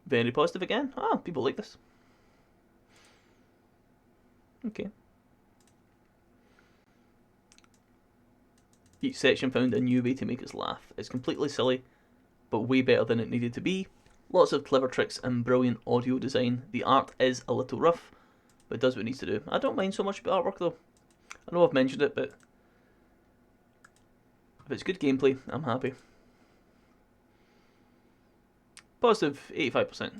Very positive again. Ah, people like this. Okay. Each section found a new way to make us laugh. It's completely silly, but way better than it needed to be. Lots of clever tricks and brilliant audio design. The art is a little rough, but it does what it needs to do. I don't mind so much about artwork though. I know I've mentioned it, but if it's good gameplay, I'm happy. Positive 85%.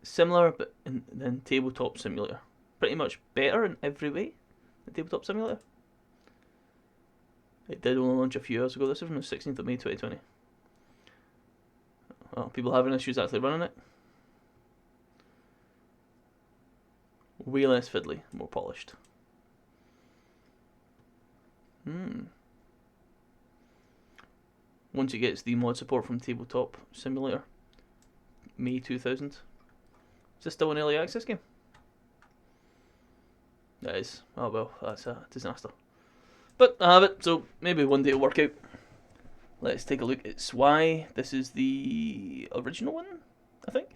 Similar but than Tabletop Simulator. Pretty much better in every way than Tabletop Simulator. It did only launch a few years ago. This is from the 16th of May 2020. Well, people having issues actually running it. Way less fiddly, more polished. Once it gets the mod support from Tabletop Simulator, May 2000. Is this still an early access game? That is. Oh well, that's a disaster. But I have it, so maybe one day it'll work out. Let's take a look at Zwei. This is the original one, I think.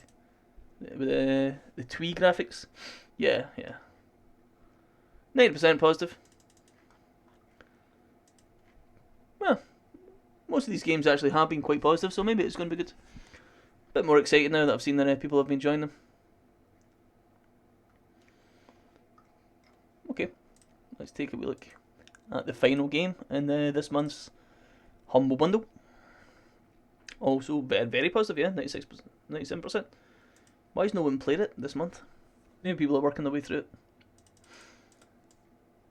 With the twee graphics. Yeah. 90% positive. Well, most of these games actually have been quite positive, so maybe it's going to be good. Bit more excited now that I've seen that people have been enjoying them. Okay, let's take a wee look at the final game in this month's Humble Bundle. Also very positive, yeah, 96%, 97%. Why has no one played it this month? Maybe people are working their way through it.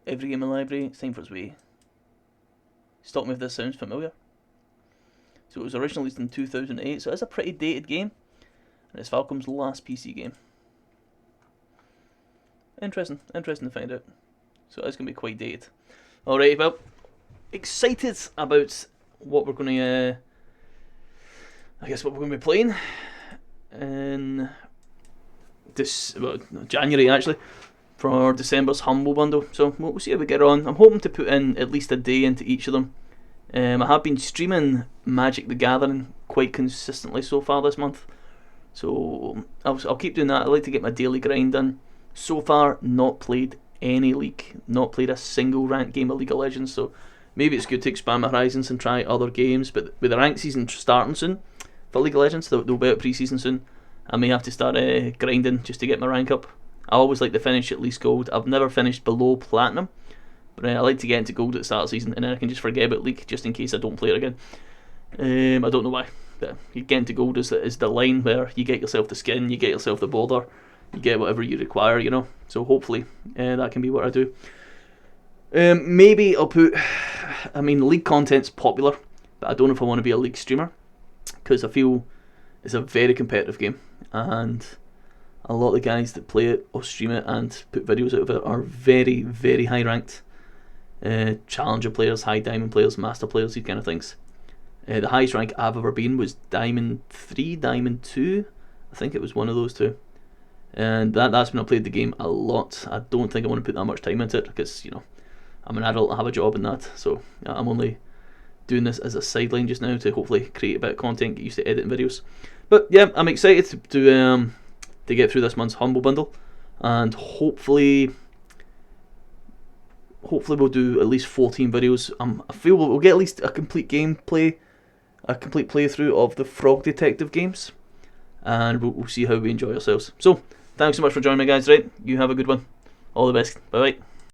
Every game in the library, it's time for its way. Stop me if this sounds familiar. So it was originally released in 2008, so it's a pretty dated game. And it's Falcom's last PC game. Interesting to find out. So it's going to be quite dated. Alright, well, excited about what we're going to, I guess what we're going to be playing in this January actually for December's Humble Bundle. So we'll see how we get on. I'm hoping to put in at least a day into each of them. I have been streaming Magic the Gathering quite consistently so far this month, so I'll keep doing that. I like to get my daily grind done. So far, not played any League, not played a single ranked game of League of Legends, so maybe it's good to expand my horizons and try other games. But with the ranked season starting soon for League of Legends, they'll be out pre-season soon, I may have to start grinding just to get my rank up. I always like to finish at least gold. I've never finished below platinum, but I like to get into gold at the start of the season, and then I can just forget about League just in case I don't play it again. I don't know why, but you get into gold is the line where you get yourself the skin, you get yourself the border, you get whatever you require, you know. So hopefully that can be what I do. Maybe I'll put, I mean, League content's popular, but I don't know if I want to be a League streamer, because I feel it's a very competitive game, and a lot of the guys that play it or stream it and put videos out of it are very, very high ranked. Challenger players, high diamond players, master players, these kind of things. The highest rank I've ever been was Diamond 3, Diamond 2. I think it was one of those two. And that's when I played the game a lot. I don't think I want to put that much time into it because, you know, I'm an adult, I have a job and that. So I'm only doing this as a sideline just now to hopefully create a bit of content, get used to editing videos. But yeah, I'm excited to get through this month's Humble Bundle, and hopefully we'll do at least 14 videos. I feel we'll get at least a complete gameplay, a complete playthrough of the Frog Detective games, and we'll see how we enjoy ourselves. So, thanks so much for joining me, guys. Right, you have a good one. All the best. Bye bye.